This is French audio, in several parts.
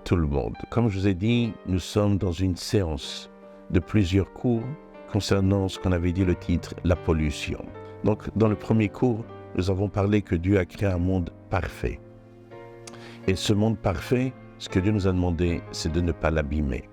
tout le monde. Comme je vous ai dit, nous sommes dans une séance de plusieurs cours concernant ce qu'on avait dit le titre, la pollution. Donc, dans le premier cours, nous avons parlé que Dieu a créé un monde parfait. Et ce monde parfait, ce que Dieu nous a demandé, c'est de ne pas l'abîmer.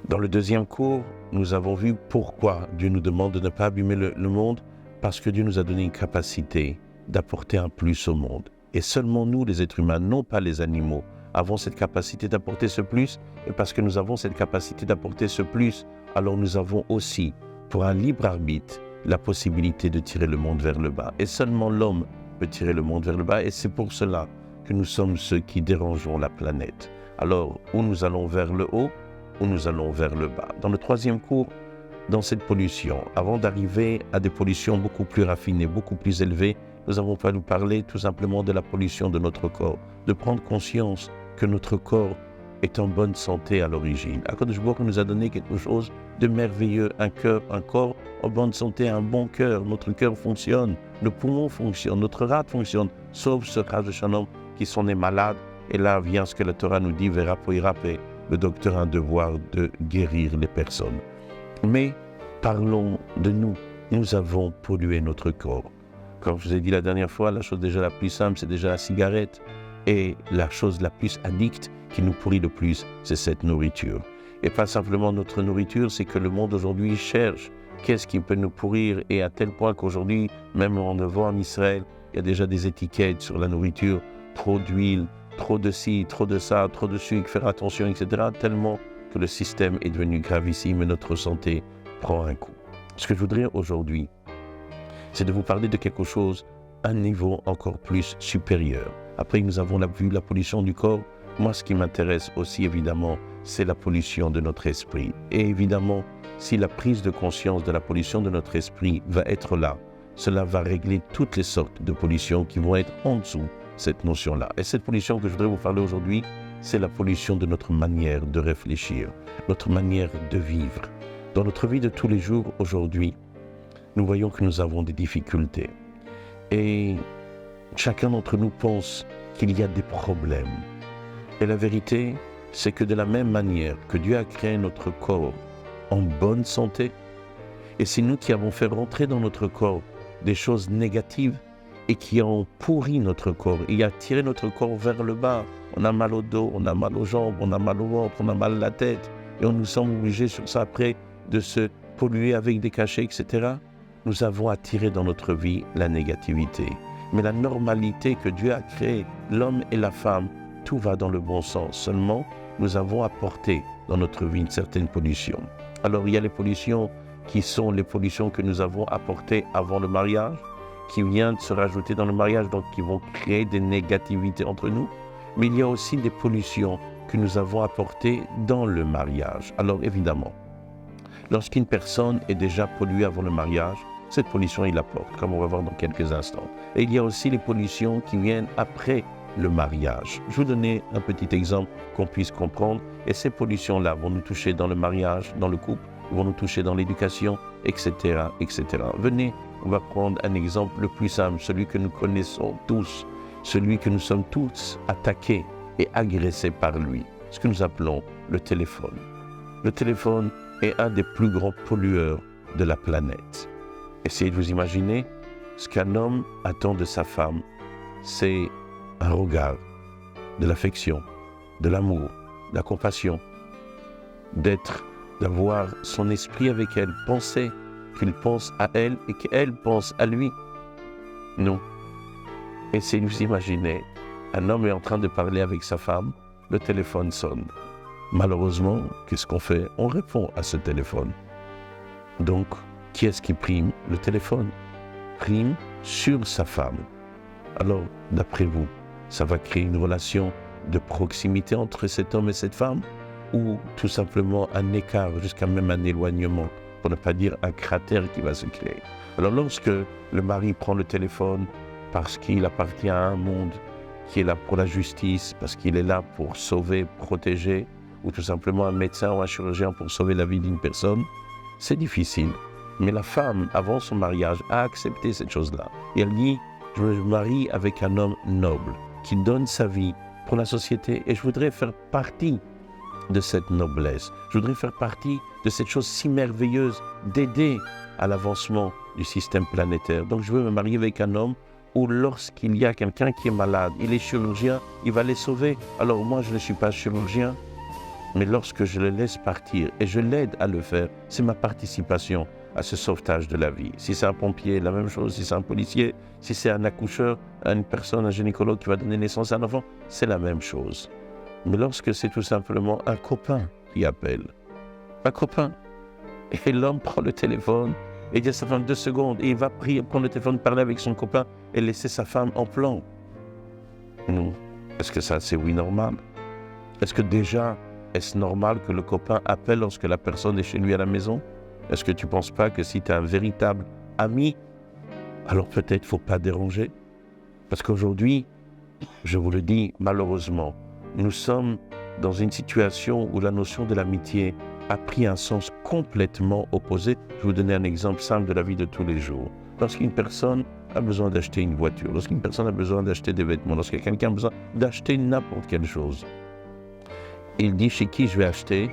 Dans le deuxième cours, nous avons vu pourquoi Dieu nous demande de ne pas abîmer le monde, parce que Dieu nous a donné une capacité d'apporter un plus au monde. Et seulement nous, les êtres humains, non pas les animaux, avons cette capacité d'apporter ce plus. Et parce que nous avons cette capacité d'apporter ce plus, alors nous avons aussi, pour un libre arbitre, la possibilité de tirer le monde vers le bas. Et seulement l'homme peut tirer le monde vers le bas. Et c'est pour cela que nous sommes ceux qui dérangeons la planète. Alors, ou nous allons vers le haut, ou nous allons vers le bas. Dans le troisième cours, dans cette pollution, avant d'arriver à des pollutions beaucoup plus raffinées, beaucoup plus élevées, nous avons pas nous parler tout simplement de la pollution de notre corps, de prendre conscience que notre corps est en bonne santé à l'origine. Akadosh Baruch Hu nous a donné quelque chose de merveilleux, un cœur, un corps en bonne santé, un bon cœur. Notre cœur fonctionne, nos poumons fonctionnent, notre rate fonctionne, sauf ce cas de Shalom qui sont nés malades. Et là vient ce que la Torah nous dit, Vera Poirape, le docteur a un devoir de guérir les personnes. Mais parlons de nous. Nous avons pollué notre corps. Comme je vous ai dit la dernière fois, la chose déjà la plus simple, c'est déjà la cigarette. Et la chose la plus addicte qui nous pourrit le plus, c'est cette nourriture. Et pas simplement notre nourriture, c'est que le monde aujourd'hui cherche qu'est-ce qui peut nous pourrir. Et à tel point qu'aujourd'hui, même on le voit en Israël, il y a déjà des étiquettes sur la nourriture, trop d'huile, trop de ci, trop de ça, trop de sucre, faire attention, etc. Tellement que le système est devenu gravissime et notre santé prend un coup. Ce que je voudrais aujourd'hui, c'est de vous parler de quelque chose à un niveau encore plus supérieur. Après, nous avons vu la pollution du corps. Moi, ce qui m'intéresse aussi, évidemment, c'est la pollution de notre esprit. Et évidemment, si la prise de conscience de la pollution de notre esprit va être là, cela va régler toutes les sortes de pollutions qui vont être en dessous cette notion-là. Et cette pollution que je voudrais vous parler aujourd'hui, c'est la pollution de notre manière de réfléchir, notre manière de vivre. Dans notre vie de tous les jours, aujourd'hui, nous voyons que nous avons des difficultés. Et chacun d'entre nous pense qu'il y a des problèmes. Et la vérité, c'est que de la même manière que Dieu a créé notre corps en bonne santé, et c'est nous qui avons fait rentrer dans notre corps des choses négatives et qui ont pourri notre corps, et a tiré notre corps vers le bas. On a mal au dos, on a mal aux jambes, on a mal au ventre, on a mal à la tête, et on nous semble obligés sur ça après de se polluer avec des cachets, etc. Nous avons attiré dans notre vie la négativité. Mais la normalité que Dieu a créée, l'homme et la femme, tout va dans le bon sens. Seulement, nous avons apporté dans notre vie une certaine pollution. Alors, il y a les pollutions qui sont les pollutions que nous avons apportées avant le mariage, qui viennent se rajouter dans le mariage, donc qui vont créer des négativités entre nous. Mais il y a aussi des pollutions que nous avons apportées dans le mariage. Alors, évidemment, lorsqu'une personne est déjà polluée avant le mariage, cette pollution, il l'apporte, comme on va voir dans quelques instants. Et il y a aussi les pollutions qui viennent après le mariage. Je vais vous donner un petit exemple qu'on puisse comprendre. Et ces pollutions-là vont nous toucher dans le mariage, dans le couple, vont nous toucher dans l'éducation, etc., etc. Venez, on va prendre un exemple le plus simple, celui que nous connaissons tous, celui que nous sommes tous attaqués et agressés par lui, ce que nous appelons le téléphone. Le téléphone est un des plus grands pollueurs de la planète. Essayez de vous imaginer ce qu'un homme attend de sa femme, c'est un regard, de l'affection, de l'amour, de la compassion, d'avoir son esprit avec elle, penser qu'il pense à elle et qu'elle pense à lui. Non. Essayez de vous imaginer, un homme est en train de parler avec sa femme, le téléphone sonne. Malheureusement, qu'est-ce qu'on fait? On répond à ce téléphone. Donc, qui est-ce qui prime? Le téléphone prime sur sa femme. Alors, d'après vous, ça va créer une relation de proximité entre cet homme et cette femme, ou tout simplement un écart, jusqu'à même un éloignement, pour ne pas dire un cratère qui va se créer. Alors, lorsque le mari prend le téléphone parce qu'il appartient à un monde qui est là pour la justice, parce qu'il est là pour sauver, protéger, ou tout simplement un médecin ou un chirurgien pour sauver la vie d'une personne, c'est difficile. Mais la femme, avant son mariage, a accepté cette chose-là. Et elle dit, je me marie avec un homme noble, qui donne sa vie pour la société. Et je voudrais faire partie de cette noblesse. Je voudrais faire partie de cette chose si merveilleuse d'aider à l'avancement du système planétaire. Donc je veux me marier avec un homme où lorsqu'il y a quelqu'un qui est malade, il est chirurgien, il va les sauver. Alors moi, je ne suis pas chirurgien, mais lorsque je le laisse partir et je l'aide à le faire, c'est ma participation à ce sauvetage de la vie. Si c'est un pompier, la même chose. Si c'est un policier, si c'est un accoucheur, une personne, un gynécologue qui va donner naissance à un enfant, c'est la même chose. Mais lorsque c'est tout simplement un copain qui appelle, un copain, et l'homme prend le téléphone, et dit à sa femme 2 secondes, et il va prendre le téléphone, parler avec son copain, et laisser sa femme en plan. Non. Est-ce que ça, c'est oui normal? Est-ce que déjà, est-ce normal que le copain appelle lorsque la personne est chez lui à la maison? Est-ce que tu ne penses pas que si tu es un véritable ami, alors peut-être il ne faut pas déranger? Parce qu'aujourd'hui, je vous le dis, malheureusement, nous sommes dans une situation où la notion de l'amitié a pris un sens complètement opposé. Je vais vous donner un exemple simple de la vie de tous les jours. Lorsqu'une personne a besoin d'acheter une voiture, lorsqu'une personne a besoin d'acheter des vêtements, lorsque quelqu'un a besoin d'acheter n'importe quelle chose, il dit chez qui je vais acheter?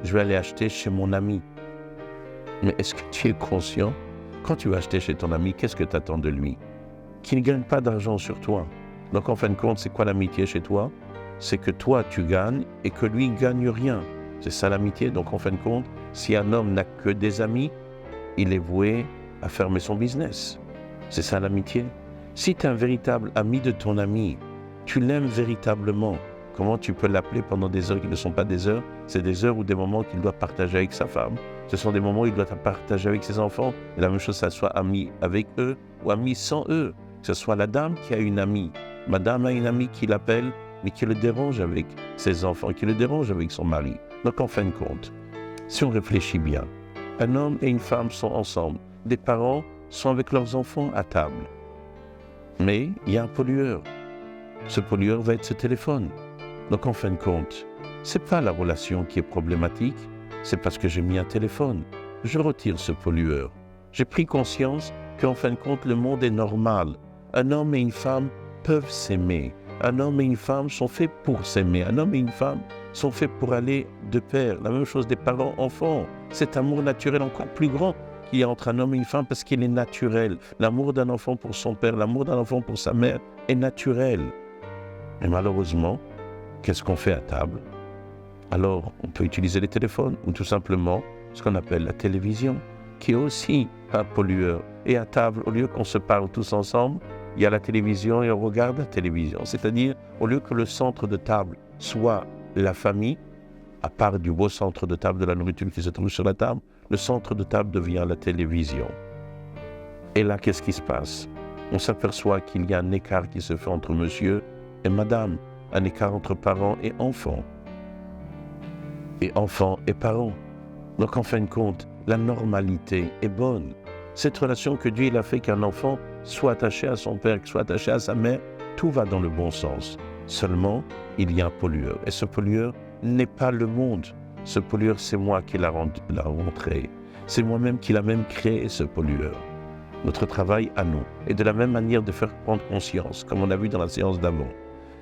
Je vais aller acheter chez mon ami. Mais est-ce que tu es conscient? Quand tu vas acheter chez ton ami, qu'est-ce que tu attends de lui? Qu'il ne gagne pas d'argent sur toi. Donc en fin de compte, c'est quoi l'amitié chez toi? C'est que toi, tu gagnes et que lui ne gagne rien. C'est ça l'amitié. Donc en fin de compte, si un homme n'a que des amis, il est voué à fermer son business. C'est ça l'amitié. Si tu es un véritable ami de ton ami, tu l'aimes véritablement, comment tu peux l'appeler pendant des heures qui ne sont pas des heures? C'est des heures ou des moments qu'il doit partager avec sa femme. Ce sont des moments où il doit partager avec ses enfants. Et la même chose, ça soit ami avec eux ou ami sans eux. Que ce soit la dame qui a une amie. Madame a une amie qui l'appelle, mais qui le dérange avec ses enfants, qui le dérange avec son mari. Donc en fin de compte, si on réfléchit bien, un homme et une femme sont ensemble. Des parents sont avec leurs enfants à table. Mais il y a un pollueur. Ce pollueur va être ce téléphone. Donc en fin de compte, ce n'est pas la relation qui est problématique, c'est parce que j'ai mis un téléphone. Je retire ce pollueur. J'ai pris conscience qu'en fin de compte, le monde est normal. Un homme et une femme peuvent s'aimer. Un homme et une femme sont faits pour s'aimer. Un homme et une femme sont faits pour aller de pair. La même chose des parents-enfants. Cet amour naturel encore plus grand qu'il y a entre un homme et une femme parce qu'il est naturel. L'amour d'un enfant pour son père, l'amour d'un enfant pour sa mère est naturel. Mais malheureusement, qu'est-ce qu'on fait à table? Alors, on peut utiliser les téléphones ou tout simplement ce qu'on appelle la télévision, qui est aussi un pollueur. Et à table, au lieu qu'on se parle tous ensemble, il y a la télévision et on regarde la télévision. C'est-à-dire, au lieu que le centre de table soit la famille, à part du beau centre de table de la nourriture qui se trouve sur la table, le centre de table devient la télévision. Et là, qu'est-ce qui se passe? On s'aperçoit qu'il y a un écart qui se fait entre monsieur et madame, un écart entre parents et enfants et parents. Donc en fin de compte, la normalité est bonne. Cette relation que Dieu il a fait qu'un enfant soit attaché à son père, soit attaché à sa mère, tout va dans le bon sens. Seulement, il y a un pollueur. Et ce pollueur n'est pas le monde. Ce pollueur, c'est moi qui l'a rentré. C'est moi-même qui l'a même créé, ce pollueur. Notre travail à nous est de la même manière de faire prendre conscience, comme on a vu dans la séance d'avant,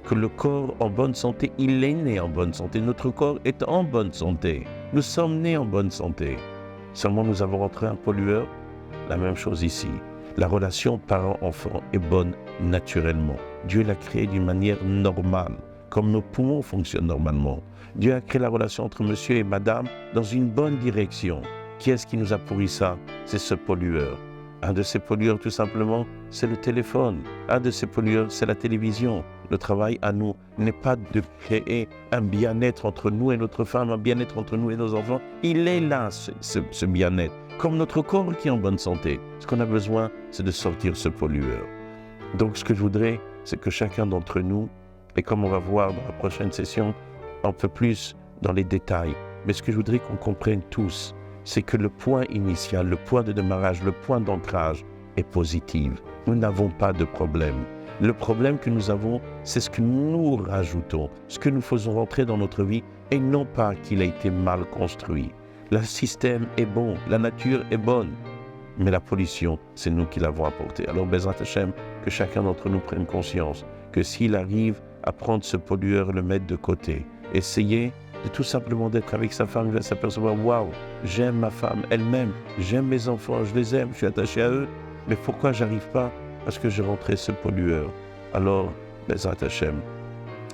que le corps en bonne santé, il est né en bonne santé. Notre corps est en bonne santé. Nous sommes nés en bonne santé. Seulement nous avons rentré un pollueur. La même chose ici. La relation parent-enfant est bonne naturellement. Dieu l'a créée d'une manière normale, comme nos poumons fonctionnent normalement. Dieu a créé la relation entre monsieur et madame dans une bonne direction. Qui est-ce qui nous a pourri ça? C'est ce pollueur. Un de ces pollueurs, tout simplement, c'est le téléphone. Un de ces pollueurs, c'est la télévision. Le travail à nous n'est pas de créer un bien-être entre nous et notre femme, un bien-être entre nous et nos enfants. Il est là, ce bien-être. Comme notre corps qui est en bonne santé. Ce qu'on a besoin, c'est de sortir ce pollueur. Donc, ce que je voudrais, c'est que chacun d'entre nous, et comme on va voir dans la prochaine session, un peu plus dans les détails, mais ce que je voudrais qu'on comprenne tous, c'est que le point initial, le point de démarrage, le point d'ancrage est positif. Nous n'avons pas de problème. Le problème que nous avons, c'est ce que nous rajoutons, ce que nous faisons rentrer dans notre vie, et non pas qu'il a été mal construit. Le système est bon, la nature est bonne, mais la pollution, c'est nous qui l'avons apportée. Alors, Bezrat Hashem, que chacun d'entre nous prenne conscience que s'il arrive à prendre ce pollueur et le mettre de côté. Essayer de tout simplement d'être avec sa femme, il va s'apercevoir, waouh, j'aime ma femme, elle m'aime, j'aime mes enfants, je les aime, je suis attaché à eux, mais pourquoi j'arrive pas? Parce que j'ai rentré ce pollueur. Alors, Bezrat Hashem,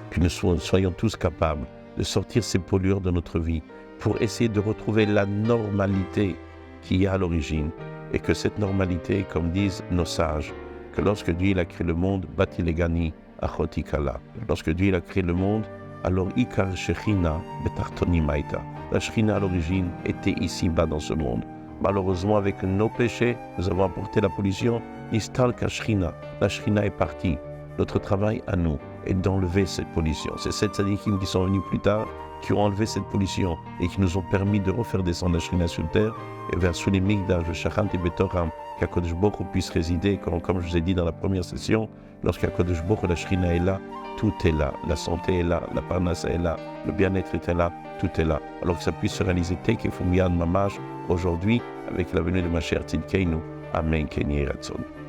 que nous soyons tous capables de sortir ces pollueurs de notre vie pour essayer de retrouver la normalité qu'il y a à l'origine. Et que cette normalité, comme disent nos sages, que lorsque Dieu il a créé le monde, Bati Legani Achotikala. Lorsque Dieu il a créé le monde, alors Ikar Shechina Betartoni Maïta. La Shechina à l'origine était ici-bas dans ce monde. Malheureusement, avec nos péchés, nous avons apporté la pollution. Nistal Kashchina. La Shechina est partie. Notre travail à nous est d'enlever cette pollution. C'est ces tzadikim qui sont venus plus tard, qui ont enlevé cette pollution et qui nous ont permis de refaire descendre la Shechina sur terre et vers sous les migdash, le Shachant et Betoram, qu'Akadosh Baruch Hu puisse résider. Comme je vous ai dit dans la première session, lorsqu'Akadosh Baruch Hu, la Shechina est là, tout est là. La santé est là, la parnassa est là, le bien-être est là, tout est là. Alors que ça puisse se réaliser Tekefum Yad Mamash aujourd'hui avec la venue de Mashiach Tzidkeinu. Amen. Kenye Ratzon.